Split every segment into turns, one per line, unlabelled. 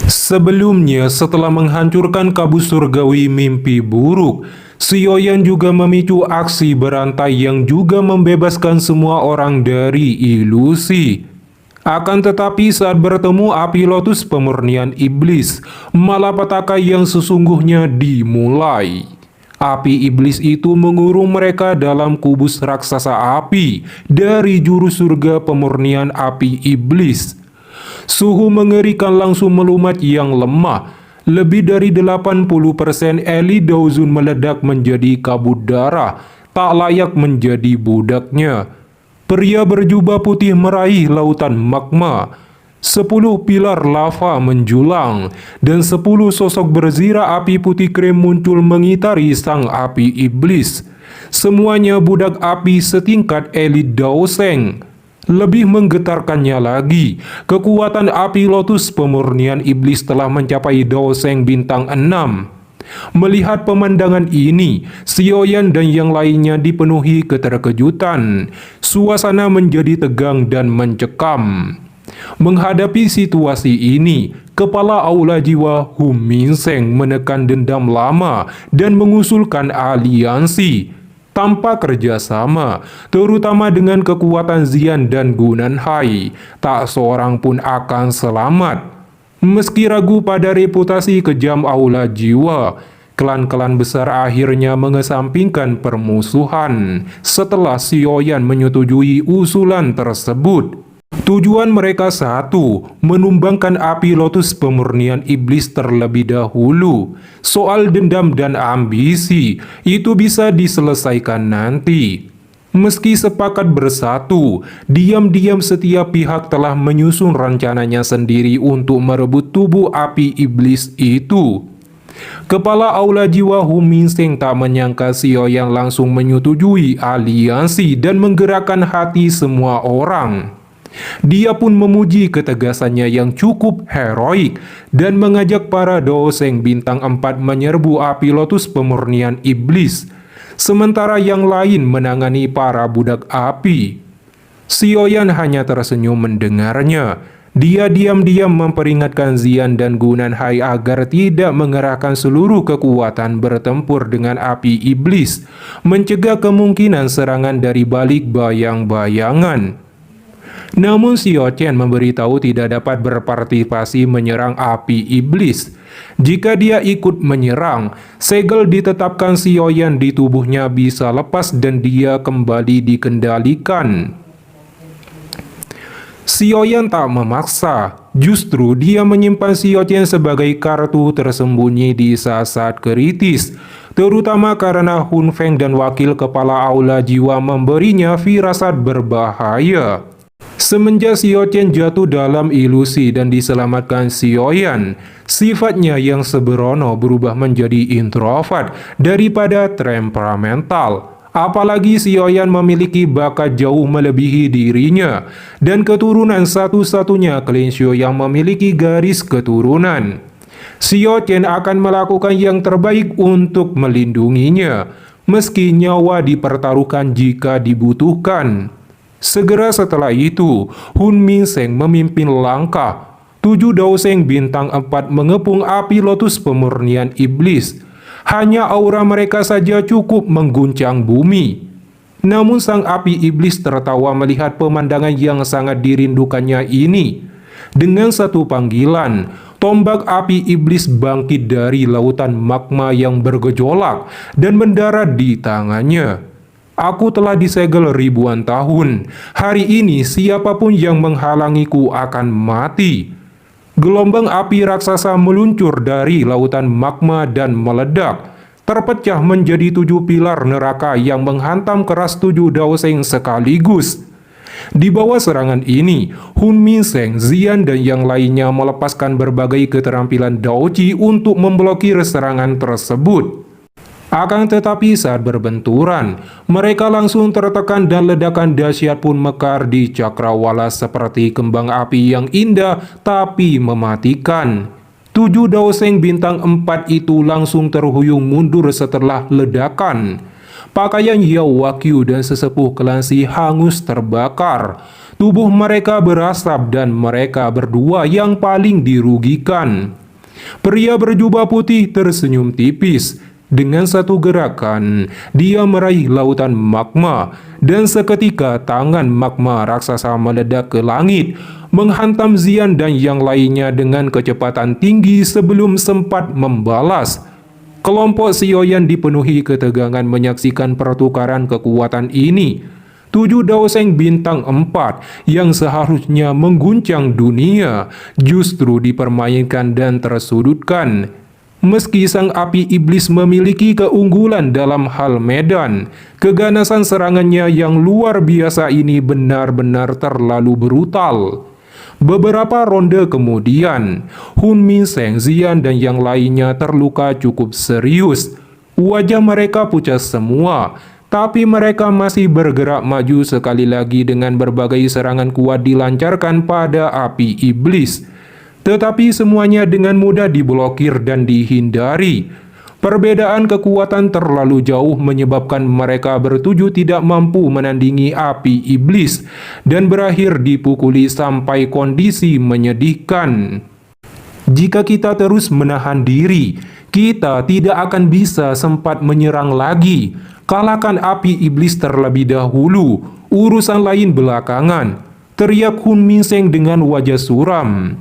Sebelumnya, setelah menghancurkan kabus surgawi mimpi buruk, Sioyan juga memicu aksi berantai yang juga membebaskan semua orang dari ilusi. Akan tetapi saat bertemu api lotus pemurnian iblis, malapetaka yang sesungguhnya dimulai. Api iblis itu mengurung mereka dalam kubus raksasa api dari jurus surga pemurnian api iblis. Suhu mengerikan langsung melumat yang lemah. Lebih dari 80% Eli Daozun meledak menjadi kabut darah, tak layak menjadi budaknya. Pria berjubah putih meraih lautan magma. 10 pilar lava menjulang, dan 10 sosok berzira api putih krem muncul mengitari sang api iblis. Semuanya budak api setingkat elit Daoseng. Lebih menggetarkannya lagi, kekuatan api lotus pemurnian iblis telah mencapai Daoseng bintang 6. Melihat pemandangan ini, Sioyan dan yang lainnya dipenuhi keterkejutan. Suasana menjadi tegang dan mencekam. Menghadapi situasi ini, Kepala Aula Jiwa Hum Minseng menekan dendam lama dan mengusulkan aliansi. Tanpa kerjasama, terutama dengan kekuatan Xian dan Gunan Hai, tak seorang pun akan selamat. Meski ragu pada reputasi kejam Aula Jiwa, klan-klan besar akhirnya mengesampingkan permusuhan setelah Sioyan menyetujui usulan tersebut. Tujuan mereka satu, menumbangkan api lotus pemurnian iblis terlebih dahulu. Soal dendam dan ambisi, itu bisa diselesaikan nanti. Meski sepakat bersatu, diam-diam setiap pihak telah menyusun rencananya sendiri untuk merebut tubuh api iblis itu. Kepala Aula Jiwa Hum Minseng tak menyangka Sioyan langsung menyetujui aliansi dan menggerakkan hati semua orang. Dia pun memuji ketegasannya yang cukup heroik dan mengajak para Daoseng bintang 4 menyerbu api lotus pemurnian iblis, sementara yang lain menangani para budak api. Sioyan hanya tersenyum mendengarnya. Dia diam-diam memperingatkan Xian dan Gunan Hai agar tidak mengerahkan seluruh kekuatan bertempur dengan api iblis, mencegah kemungkinan serangan dari balik bayang-bayangan. Namun Xiao Qian memberitahu tidak dapat berpartisipasi menyerang api iblis. Jika dia ikut menyerang, segel ditetapkan Sioyan di tubuhnya bisa lepas dan dia kembali dikendalikan. Sioyan tak memaksa, justru dia menyimpan Xiao Qian sebagai kartu tersembunyi di saat-saat kritis, terutama karena Hun Feng dan wakil kepala Aula Jiwa memberinya firasat berbahaya. Semenjak Xiao Qian jatuh dalam ilusi dan diselamatkan Sioyan, sifatnya yang sembrono berubah menjadi introvert daripada temperamental. Apalagi Sioyan memiliki bakat jauh melebihi dirinya, dan keturunan satu-satunya klan Xiao yang memiliki garis keturunan. Xiao Qian akan melakukan yang terbaik untuk melindunginya, meski nyawa dipertaruhkan jika dibutuhkan. Segera setelah itu, Hun Minseng memimpin langkah. 7 Daoseng bintang 4 mengepung api lotus pemurnian iblis. Hanya aura mereka saja cukup mengguncang bumi. Namun sang api iblis tertawa melihat pemandangan yang sangat dirindukannya ini. Dengan satu panggilan, tombak api iblis bangkit dari lautan magma yang bergejolak dan mendarat di tangannya. Aku telah disegel ribuan tahun. Hari ini siapapun yang menghalangiku akan mati. Gelombang api raksasa meluncur dari lautan magma dan meledak, terpecah menjadi 7 pilar neraka yang menghantam keras 7 Daoseng sekaligus. Di bawah serangan ini, Hun Minseng, Xian dan yang lainnya melepaskan berbagai keterampilan Daoji untuk memblokir serangan tersebut. Akan tetapi saat berbenturan, mereka langsung tertekan dan ledakan dahsyat pun mekar di cakrawala seperti kembang api yang indah tapi mematikan. 7 Daoseng bintang 4 itu langsung terhuyung mundur setelah ledakan. Pakaian Yao Wakyu dan sesepuh Kelansi hangus terbakar. Tubuh mereka berasap dan mereka berdua yang paling dirugikan. Pria berjubah putih tersenyum tipis. Dengan satu gerakan, dia meraih lautan magma, dan seketika tangan magma raksasa meledak ke langit, menghantam Xian dan yang lainnya dengan kecepatan tinggi sebelum sempat membalas. Kelompok Xiaoyan dipenuhi ketegangan menyaksikan pertukaran kekuatan ini. 7 Daoseng bintang 4 yang seharusnya mengguncang dunia justru dipermainkan dan tersudutkan. Meski sang api iblis memiliki keunggulan dalam hal medan, keganasan serangannya yang luar biasa ini benar-benar terlalu brutal. Beberapa ronde kemudian, Hun Minsheng, Xian dan yang lainnya terluka cukup serius. Wajah mereka pucat semua, tapi mereka masih bergerak maju sekali lagi dengan berbagai serangan kuat dilancarkan pada api iblis. Tetapi semuanya dengan mudah diblokir dan dihindari. Perbedaan kekuatan terlalu jauh menyebabkan mereka bertujuh tidak mampu menandingi api iblis dan berakhir dipukuli sampai kondisi menyedihkan. Jika kita terus menahan diri, kita tidak akan bisa sempat menyerang lagi. Kalahkan api iblis terlebih dahulu, urusan lain belakangan, teriak Hun Minsheng dengan wajah suram.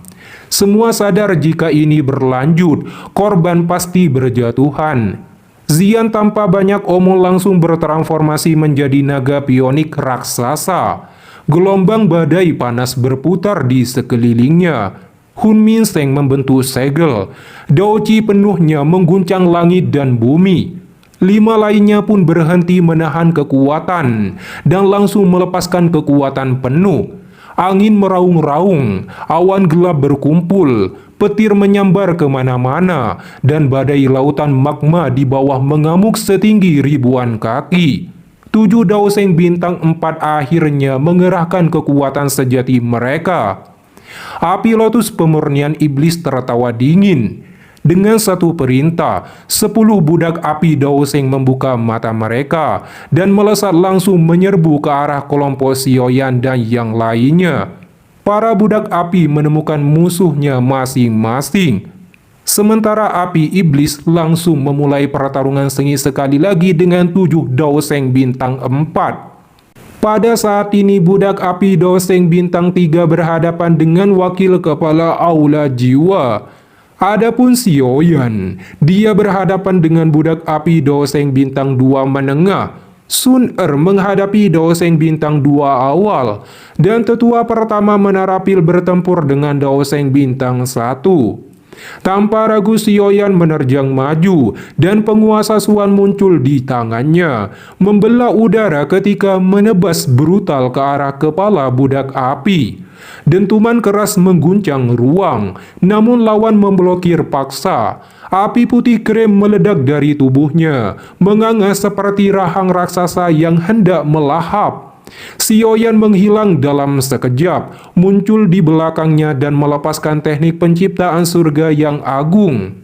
Semua sadar jika ini berlanjut, korban pasti berjatuhan. Xian tanpa banyak omong langsung bertransformasi menjadi naga pionik raksasa. Gelombang badai panas berputar di sekelilingnya. Hun Minsheng membentuk segel. Daoqi penuhnya mengguncang langit dan bumi. 5 lainnya pun berhenti menahan kekuatan dan langsung melepaskan kekuatan penuh. Angin meraung-raung, awan gelap berkumpul, petir menyambar kemana-mana, dan badai lautan magma di bawah mengamuk setinggi ribuan kaki. 7 Daoseng bintang 4 akhirnya mengerahkan kekuatan sejati mereka. Api lotus pemurnian iblis tertawa dingin. Dengan satu perintah, 10 budak api Daoseng membuka mata mereka dan melesat langsung menyerbu ke arah kelompok Xiaoyan dan yang lainnya. Para budak api menemukan musuhnya masing-masing. Sementara api iblis langsung memulai pertarungan sengit sekali lagi dengan 7 Daoseng bintang 4. Pada saat ini budak api Daoseng bintang 3 berhadapan dengan wakil kepala aula jiwa. Adapun Xiaoyan, dia berhadapan dengan budak api Daoseng bintang 2 menengah. Sun menghadapi Daoseng bintang 2 awal, dan tetua pertama menarapil bertempur dengan Daoseng bintang 1. Tanpa ragu Xiaoyan menerjang maju dan penguasa Suan muncul di tangannya, membelah udara ketika menebas brutal ke arah kepala budak api. Dentuman keras mengguncang ruang, namun lawan memblokir paksa. Api putih krem meledak dari tubuhnya, menganga seperti rahang raksasa yang hendak melahap. Xiaoyan menghilang dalam sekejap, muncul di belakangnya dan melepaskan teknik penciptaan surga yang agung.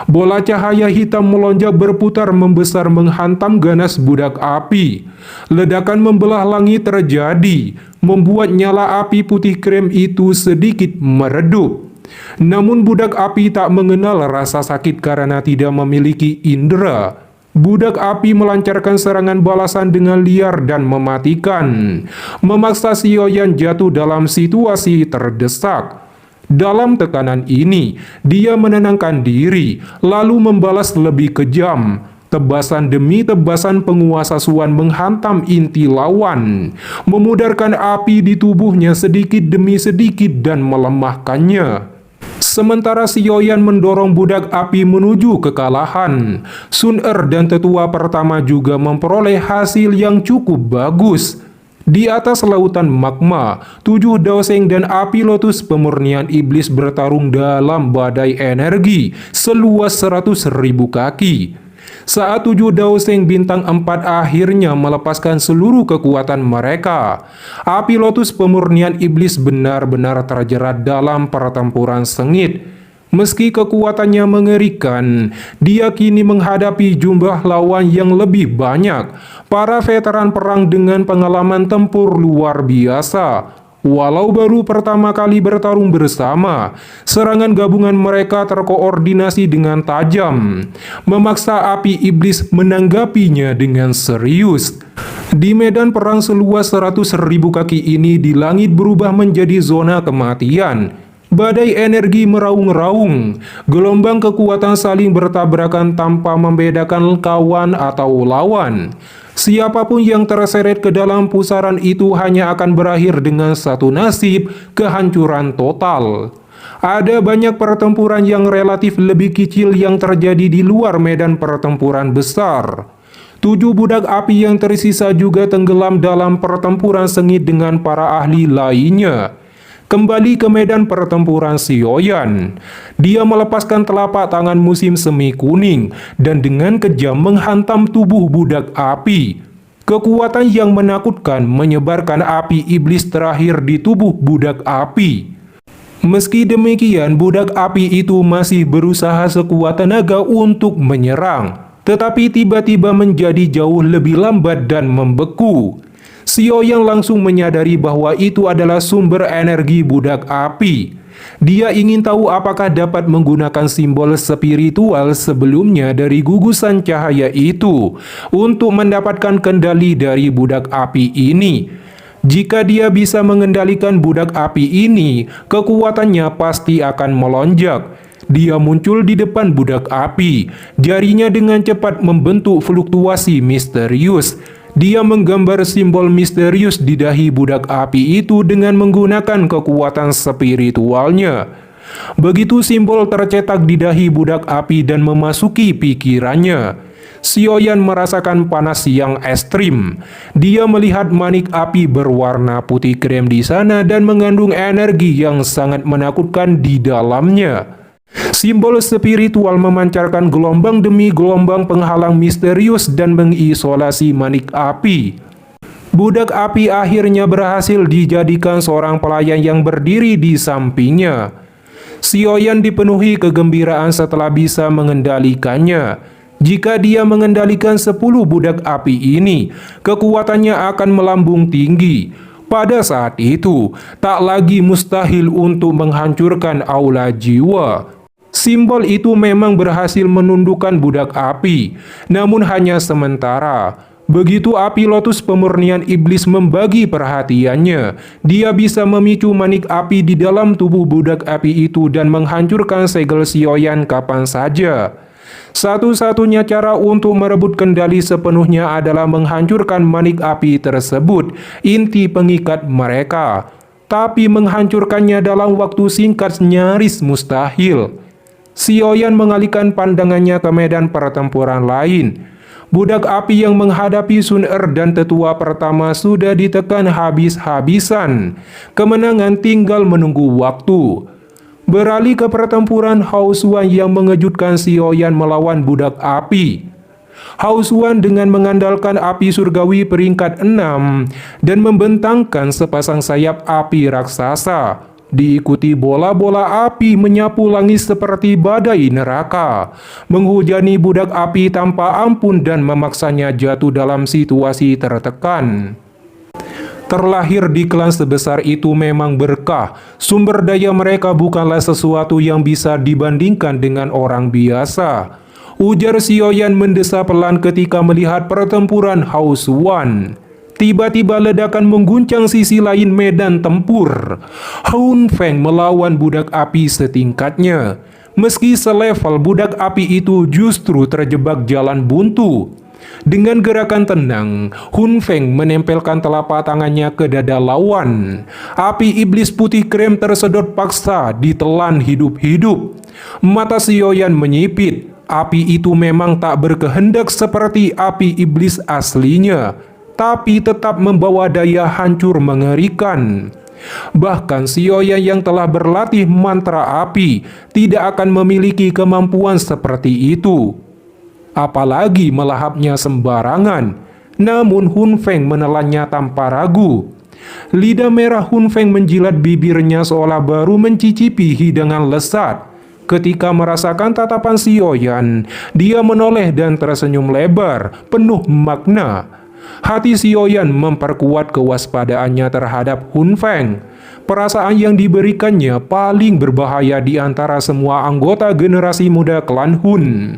Bola cahaya hitam melonjak berputar membesar menghantam ganas budak api. Ledakan membelah langit terjadi, membuat nyala api putih krem itu sedikit meredup. Namun budak api tak mengenal rasa sakit karena tidak memiliki indera. Budak api melancarkan serangan balasan dengan liar dan mematikan, memaksa Xiaoyan jatuh dalam situasi terdesak. Dalam tekanan ini, dia menenangkan diri, lalu membalas lebih kejam. Tebasan demi tebasan penguasa Suan menghantam inti lawan, memudarkan api di tubuhnya sedikit demi sedikit dan melemahkannya. Sementara Xiaoyan mendorong budak api menuju kekalahan, Sun dan tetua pertama juga memperoleh hasil yang cukup bagus. Di atas lautan magma, 7 Daoseng dan api lotus pemurnian iblis bertarung dalam badai energi seluas 100.000 kaki. Saat 7 Daoseng bintang 4 akhirnya melepaskan seluruh kekuatan mereka, api lotus pemurnian iblis benar-benar terjerat dalam pertempuran sengit. Meski kekuatannya mengerikan, dia kini menghadapi jumlah lawan yang lebih banyak. Para veteran perang dengan pengalaman tempur luar biasa. Walau baru pertama kali bertarung bersama, serangan gabungan mereka terkoordinasi dengan tajam, memaksa api iblis menanggapinya dengan serius. Di medan perang seluas 100.000 kaki ini, di langit berubah menjadi zona kematian. Badai energi meraung-raung, gelombang kekuatan saling bertabrakan tanpa membedakan kawan atau lawan. Siapapun yang terseret ke dalam pusaran itu hanya akan berakhir dengan satu nasib, kehancuran total. Ada banyak pertempuran yang relatif lebih kecil yang terjadi di luar medan pertempuran besar. 7 budak api yang tersisa juga tenggelam dalam pertempuran sengit dengan para ahli lainnya. Kembali ke medan pertempuran Sioyan, dia melepaskan telapak tangan musim semi kuning dan dengan kejam menghantam tubuh budak api. Kekuatan yang menakutkan menyebarkan api iblis terakhir di tubuh budak api. Meski demikian, budak api itu masih berusaha sekuat tenaga untuk menyerang, tetapi tiba-tiba menjadi jauh lebih lambat dan membeku. Sioyan langsung menyadari bahwa itu adalah sumber energi budak api. Dia ingin tahu apakah dapat menggunakan simbol spiritual sebelumnya dari gugusan cahaya itu untuk mendapatkan kendali dari budak api ini. Jika dia bisa mengendalikan budak api ini, kekuatannya pasti akan melonjak. Dia muncul di depan budak api, jarinya dengan cepat membentuk fluktuasi misterius. Dia menggambar simbol misterius di dahi budak api itu dengan menggunakan kekuatan spiritualnya. Begitu simbol tercetak di dahi budak api dan memasuki pikirannya, Sioyan merasakan panas yang ekstrim. Dia melihat manik api berwarna putih krem di sana dan mengandung energi yang sangat menakutkan di dalamnya. Simbol spiritual memancarkan gelombang demi gelombang penghalang misterius dan mengisolasi manik api. Budak api akhirnya berhasil dijadikan seorang pelayan yang berdiri di sampingnya. Sioyan dipenuhi kegembiraan setelah bisa mengendalikannya. Jika dia mengendalikan 10 budak api ini, kekuatannya akan melambung tinggi. Pada saat itu, tak lagi mustahil untuk menghancurkan aula jiwa. Simbol itu memang berhasil menundukkan budak api, namun hanya sementara. Begitu api lotus pemurnian iblis membagi perhatiannya, dia bisa memicu manik api di dalam tubuh budak api itu dan menghancurkan segel Sioyan kapan saja. Satu-satunya cara untuk merebut kendali sepenuhnya adalah menghancurkan manik api tersebut, inti pengikat mereka. Tapi menghancurkannya dalam waktu singkat nyaris mustahil. Sioyan mengalihkan pandangannya ke medan pertempuran lain. Budak api yang menghadapi Sun Er dan tetua pertama sudah ditekan habis-habisan. Kemenangan tinggal menunggu waktu. Beralih ke pertempuran Haosuan yang mengejutkan, Sioyan melawan budak api. Haosuan dengan mengandalkan api surgawi peringkat 6 dan membentangkan sepasang sayap api raksasa. Diikuti bola-bola api menyapu langit seperti badai neraka, menghujani budak api tanpa ampun dan memaksanya jatuh dalam situasi tertekan. Terlahir di klan sebesar itu memang berkah. Sumber daya mereka bukanlah sesuatu yang bisa dibandingkan dengan orang biasa, ujar Sioyan mendesah pelan ketika melihat pertempuran Haosuan. Tiba-tiba ledakan mengguncang sisi lain medan tempur. Hun Feng melawan budak api setingkatnya. Meski selevel, budak api itu justru terjebak jalan buntu. Dengan gerakan tenang, Hun Feng menempelkan telapak tangannya ke dada lawan. Api iblis putih krem tersedot paksa ditelan hidup-hidup. Mata Sioyan menyipit. Api itu memang tak berkehendak seperti api iblis aslinya, tapi tetap membawa daya hancur mengerikan. Bahkan Sioyan yang telah berlatih mantra api tidak akan memiliki kemampuan seperti itu, apalagi melahapnya sembarangan. Namun Hun Feng menelannya tanpa ragu. Lidah merah Hun Feng menjilat bibirnya seolah baru mencicipi hidangan lezat. Ketika merasakan tatapan Sioyan, dia menoleh dan tersenyum lebar, penuh makna. Hati Xiaoyan memperkuat kewaspadaannya terhadap Hun Feng. Perasaan yang diberikannya paling berbahaya di antara semua anggota generasi muda klan Hun.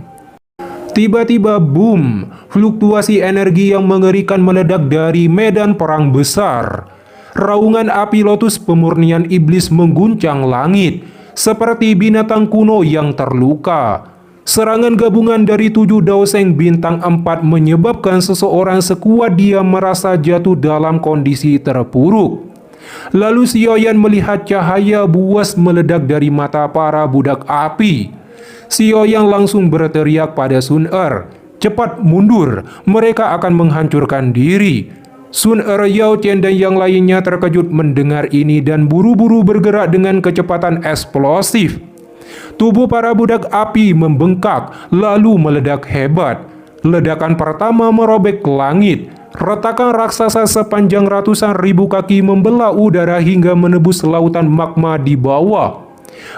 Tiba-tiba boom, fluktuasi energi yang mengerikan meledak dari medan perang besar. Raungan api lotus pemurnian iblis mengguncang langit, seperti binatang kuno yang terluka. Serangan gabungan dari 7 Daoseng bintang 4 menyebabkan seseorang sekuat dia merasa jatuh dalam kondisi terpuruk. Lalu Xiaoyan melihat cahaya buas meledak dari mata para budak api. Xiaoyan langsung berteriak pada Sun Er, "Cepat mundur, mereka akan menghancurkan diri." Sun Er, Yao Chen dan yang lainnya terkejut mendengar ini dan buru-buru bergerak dengan kecepatan eksplosif. Tubuh para budak api membengkak, lalu meledak hebat. Ledakan pertama merobek langit. Retakan raksasa sepanjang ratusan ribu kaki membelah udara hingga menembus lautan magma di bawah.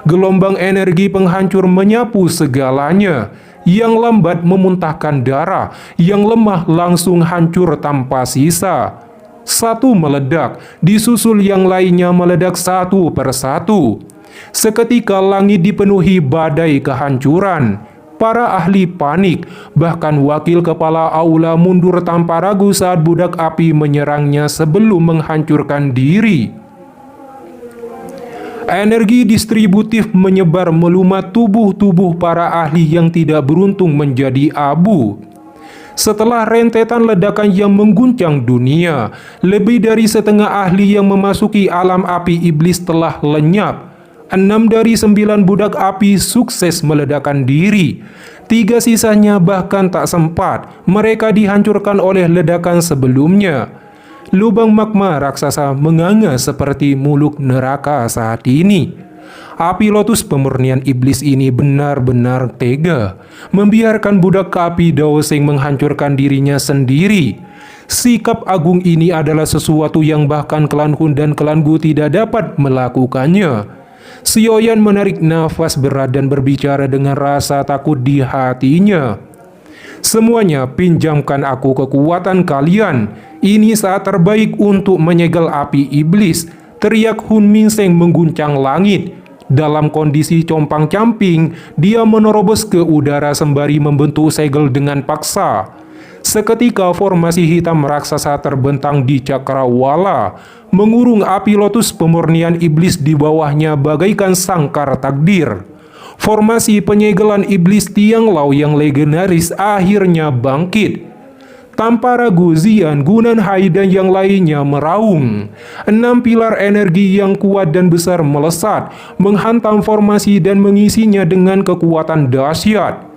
Gelombang energi penghancur menyapu segalanya. Yang lambat memuntahkan darah, yang lemah langsung hancur tanpa sisa. Satu meledak, disusul yang lainnya meledak satu persatu. Seketika langit dipenuhi badai kehancuran. Para ahli panik, bahkan wakil kepala aula mundur tanpa ragu saat budak api menyerangnya sebelum menghancurkan diri. Energi distributif menyebar melumat tubuh-tubuh para ahli yang tidak beruntung menjadi abu. Setelah rentetan ledakan yang mengguncang dunia, lebih dari setengah ahli yang memasuki alam api iblis telah lenyap. 6 dari 9 budak api sukses meledakkan diri. 3 sisanya bahkan tak sempat, mereka dihancurkan oleh ledakan sebelumnya. Lubang magma raksasa menganga seperti muluk neraka saat ini. Api lotus pemurnian iblis ini benar-benar tega, membiarkan budak api Daoseng menghancurkan dirinya sendiri. Sikap agung ini adalah sesuatu yang bahkan klan Hun dan klan Gu tidak dapat melakukannya. Xiaoyan menarik nafas berat dan berbicara dengan rasa takut di hatinya. "Semuanya pinjamkan aku kekuatan kalian. Ini saat terbaik untuk menyegel api iblis," teriak Hun Minseng mengguncang langit. Dalam kondisi compang-camping, dia menerobos ke udara sembari membentuk segel dengan paksa. Seketika formasi hitam raksasa terbentang di cakrawala, mengurung api lotus pemurnian iblis di bawahnya bagaikan sangkar takdir. Formasi penyegelan iblis Tiang Lao yang legendaris akhirnya bangkit. Tanpa ragu, Xian, Gunan Hai dan yang lainnya meraung. 6 pilar energi yang kuat dan besar melesat, menghantam formasi dan mengisinya dengan kekuatan dahsyat.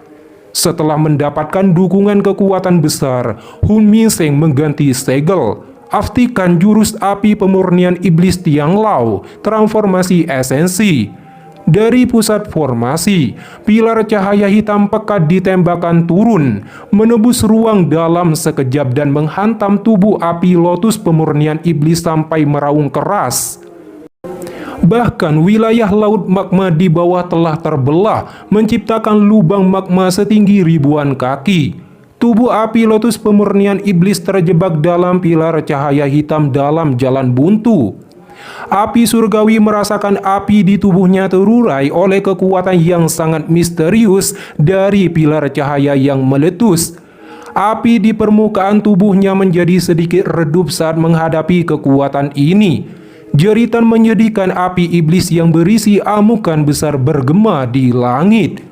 Setelah mendapatkan dukungan kekuatan besar, Hun Minseng mengganti segel, aktifkan jurus api pemurnian iblis Tiang Lao, transformasi esensi. Dari pusat formasi, pilar cahaya hitam pekat ditembakkan turun, menembus ruang dalam sekejap dan menghantam tubuh api lotus pemurnian iblis sampai meraung keras. Bahkan wilayah laut magma di bawah telah terbelah, menciptakan lubang magma setinggi ribuan kaki. Tubuh api lotus pemurnian iblis terjebak dalam pilar cahaya hitam dalam jalan buntu. Api surgawi merasakan api di tubuhnya terurai oleh kekuatan yang sangat misterius dari pilar cahaya yang meletus. Api di permukaan tubuhnya menjadi sedikit redup saat menghadapi kekuatan ini. Jeritan menyedihkan api iblis yang berisi amukan besar bergema di langit.